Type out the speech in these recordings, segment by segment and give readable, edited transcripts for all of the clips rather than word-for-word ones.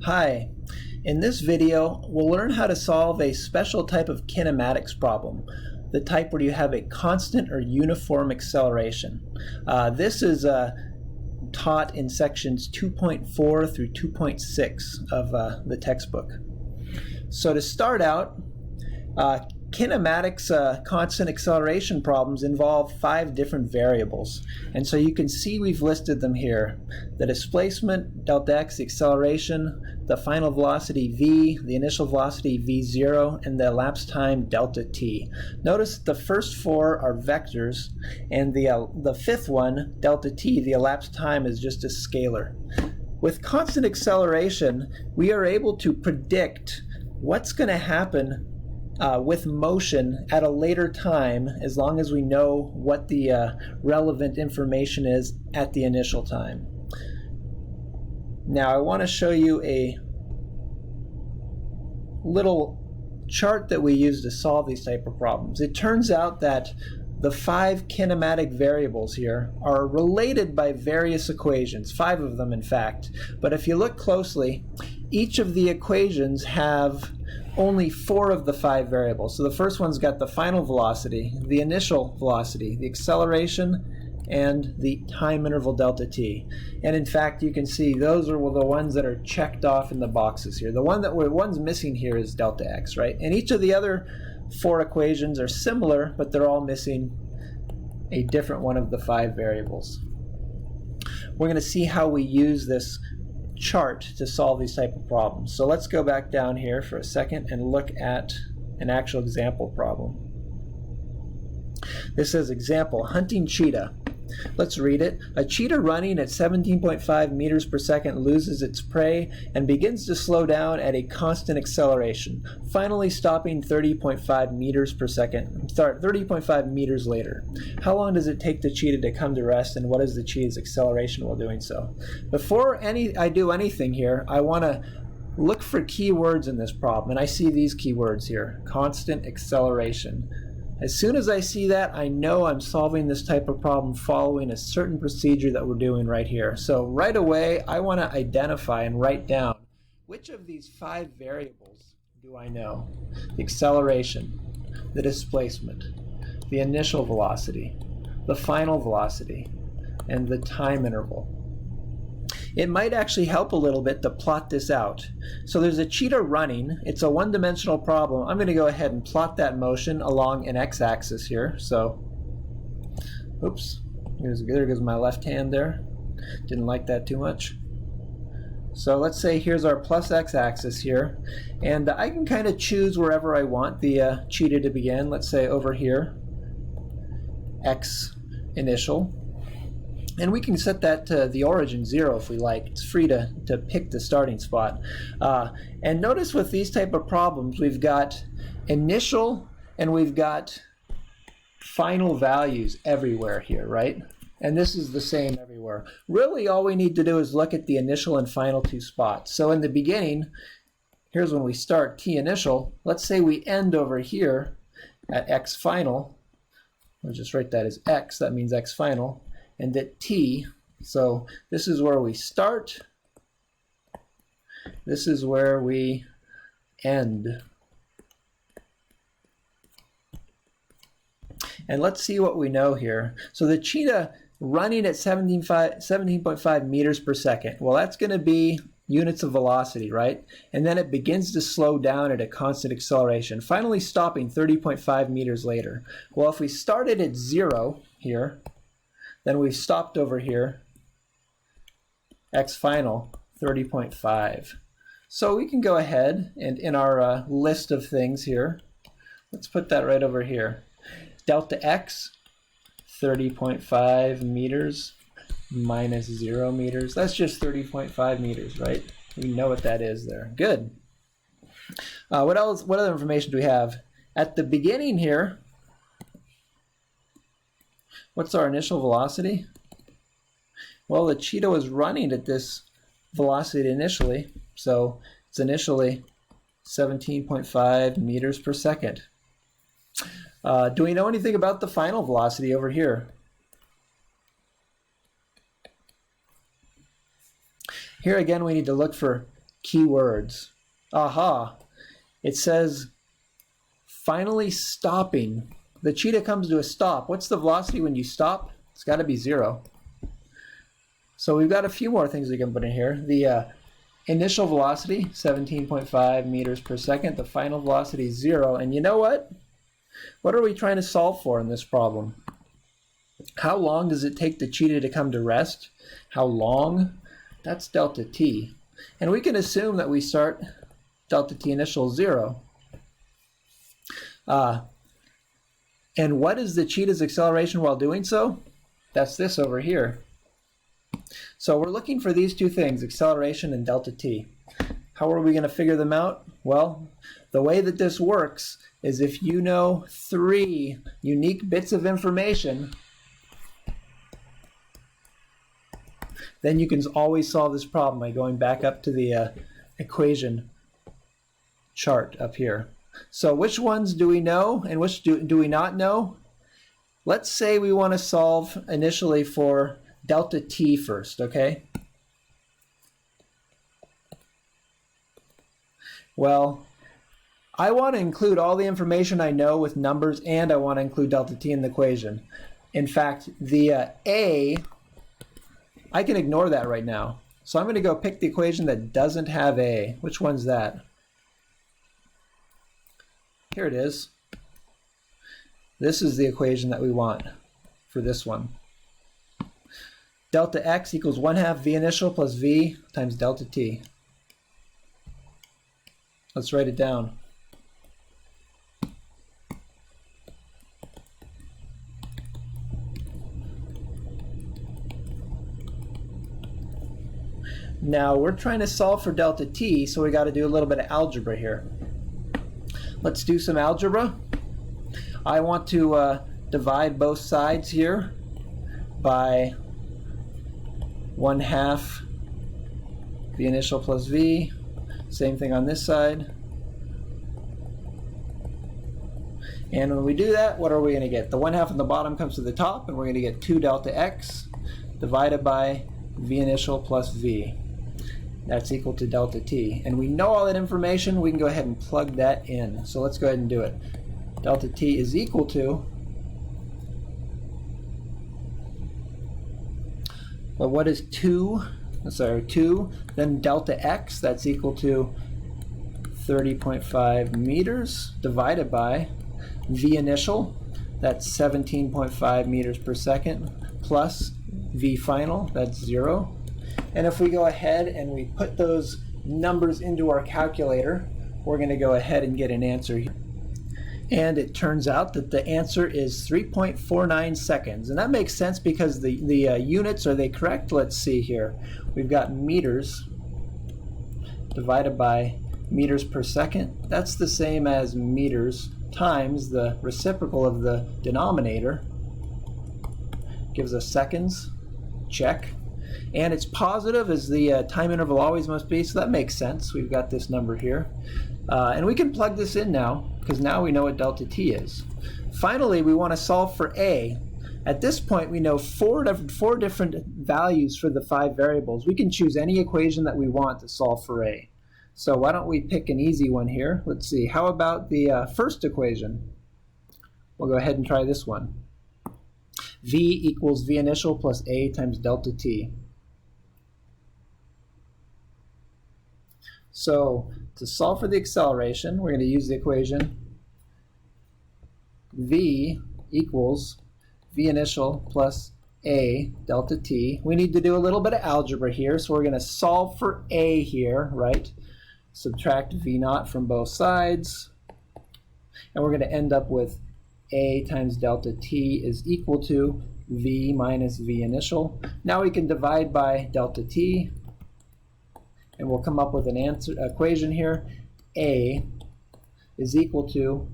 Hi, in this video we'll learn how to solve a special type of kinematics problem, the type where you have a constant or uniform acceleration. This is taught in sections 2.4 through 2.6 of the textbook. So to start out, kinematics constant acceleration problems involve 5 different variables, and so you can see we've listed them here: the displacement delta x, the acceleration, the final velocity v, the initial velocity v0, and the elapsed time delta t. Notice the first 4 are vectors, and the fifth one, delta t, the elapsed time, is just a scalar. With constant acceleration, we are able to predict what's going to happen with motion at a later time, as long as we know what the relevant information is at the initial time. Now I want to show you a little chart that we use to solve these type of problems. It turns out that the 5 kinematic variables here are related by various equations, 5 of them in fact. But if you look closely, each of the equations have only 4 of the 5 variables. So the first one's got the final velocity, the initial velocity, the acceleration, and the time interval delta t. And in fact, you can see those are the ones that are checked off in the boxes here. The one's missing here is delta x, right? And each of the other 4 equations are similar, but they're all missing a different one of the 5 variables. We're going to see how we use this chart to solve these type of problems. So let's go back down here for a second and look at an actual example problem. This says example, hunting cheetah. Let's read it. A cheetah running at 17.5 meters per second loses its prey and begins to slow down at a constant acceleration, finally stopping 30.5 meters per second, 30.5 meters later. How long does it take the cheetah to come to rest, and what is the cheetah's acceleration while doing so? Before I do anything here, I want to look for keywords in this problem, and I see these keywords here: constant acceleration. As soon as I see that, I know I'm solving this type of problem following a certain procedure that we're doing right here. So right away, I want to identify and write down which of these 5 variables do I know: the acceleration, the displacement, the initial velocity, the final velocity, and the time interval. It might actually help a little bit to plot this out. So there's a cheetah running. It's a one-dimensional problem. I'm going to go ahead and plot that motion along an x-axis here. So, oops, there goes my left hand there. Didn't like that too much. So let's say here's our plus x-axis here. And I can kind of choose wherever I want the cheetah to begin. Let's say over here, x initial. And we can set that to the origin 0 if we like. It's free to pick the starting spot. And notice with these type of problems, we've got initial and we've got final values everywhere here, right? And this is the same everywhere. Really, all we need to do is look at the initial and final 2 spots. So in the beginning, here's when we start, t initial. Let's say we end over here at x final. We'll just write that as x. That means x final. And at t, so this is where we start, this is where we end. And let's see what we know here. So the cheetah running at 17.5 meters per second, well, that's going to be units of velocity, right? And then it begins to slow down at a constant acceleration, finally stopping 30.5 meters later. Well, if we started at 0 here, then we've stopped over here, x final, 30.5. So we can go ahead and in our list of things here, let's put that right over here. Delta x, 30.5 meters minus 0 meters. That's just 30.5 meters, right? We know what that is there. Good. What else? What other information do we have? At the beginning here, what's our initial velocity? Well, the cheetah was running at this velocity initially, so it's initially 17.5 meters per second. Do we know anything about the final velocity over here? Here again, we need to look for keywords. Aha! It says finally stopping. The cheetah comes to a stop. What's the velocity when you stop? It's got to be 0. So we've got a few more things we can put in here. The initial velocity, 17.5 meters per second. The final velocity is 0. And you know what? What are we trying to solve for in this problem? How long does it take the cheetah to come to rest? How long? That's delta t. And we can assume that we start delta t initial 0. And what is the cheetah's acceleration while doing so? That's this over here. So we're looking for these two things, acceleration and delta t. How are we going to figure them out? Well, the way that this works is if you know 3 unique bits of information, then you can always solve this problem by going back up to the equation chart up here. So which ones do we know and which do we not know? Let's say we want to solve initially for delta t first, okay? Well, I want to include all the information I know with numbers, and I want to include delta t in the equation. In fact, the a, I can ignore that right now. So I'm going to go pick the equation that doesn't have a. Which one's that? Here it is. This is the equation that we want for this one. Delta x equals 1/2 v initial plus v times delta t. Let's write it down. Now we're trying to solve for delta t, so we got to do a little bit of algebra here. Let's do some algebra. I want to divide both sides here by 1/2 v initial plus v. Same thing on this side. And when we do that, what are we going to get? The 1/2 on the bottom comes to the top, and we're going to get 2 delta x divided by v initial plus v. That's equal to delta t. And we know all that information. We can go ahead and plug that in. So let's go ahead and do it. Delta t is equal to, well, what is 2? Sorry, 2. Then delta x, that's equal to 30.5 meters divided by v initial, that's 17.5 meters per second, plus v final, that's 0. And if we go ahead and we put those numbers into our calculator, we're going to go ahead and get an answer here. And it turns out that the answer is 3.49 seconds. And that makes sense because the units, are they correct? Let's see here. We've got meters divided by meters per second. That's the same as meters times the reciprocal of the denominator. Gives us seconds. Check. And it's positive as the time interval always must be, so that makes sense. We've got this number here. And we can plug this in now, because now we know what delta t is. Finally, we want to solve for a. At this point, we know four different values for the 5 variables. We can choose any equation that we want to solve for a. So why don't we pick an easy one here? Let's see. How about the first equation? We'll go ahead and try this one. V equals v initial plus a times delta t. So to solve for the acceleration, we're going to use the equation v equals v initial plus a delta t. We need to do a little bit of algebra here, so we're going to solve for a here, right? Subtract v naught from both sides, and we're going to end up with a times delta t is equal to v minus v initial. Now we can divide by delta t, and we'll come up with an equation here. A is equal to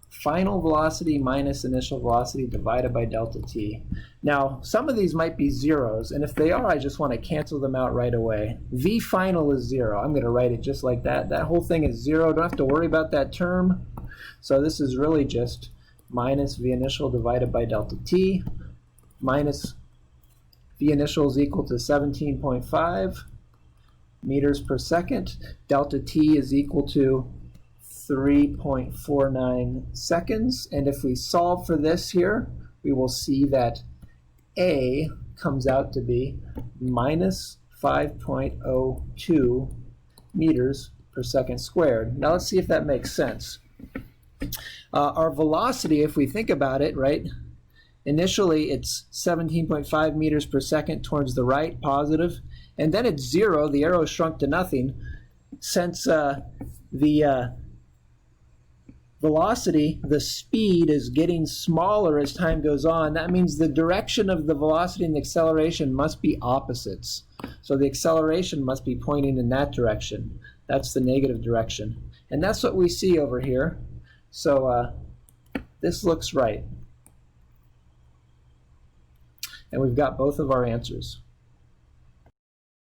final velocity minus initial velocity divided by delta t. Now, some of these might be zeros, and if they are, I just want to cancel them out right away. V final is 0. I'm going to write it just like that. That whole thing is 0. Don't have to worry about that term. So this is really just minus v initial divided by delta t, minus v initial is equal to 17.5 meters per second. Delta t is equal to 3.49 seconds. And if we solve for this here, we will see that A comes out to be minus 5.02 meters per second squared. Now let's see if that makes sense. Our velocity, if we think about it, right, initially it's 17.5 meters per second towards the right, positive, and then it's 0, the arrow shrunk to nothing. Since the velocity, the speed, is getting smaller as time goes on, that means the direction of the velocity and the acceleration must be opposites. So the acceleration must be pointing in that direction. That's the negative direction. And that's what we see over here. So this looks right. And we've got both of our answers.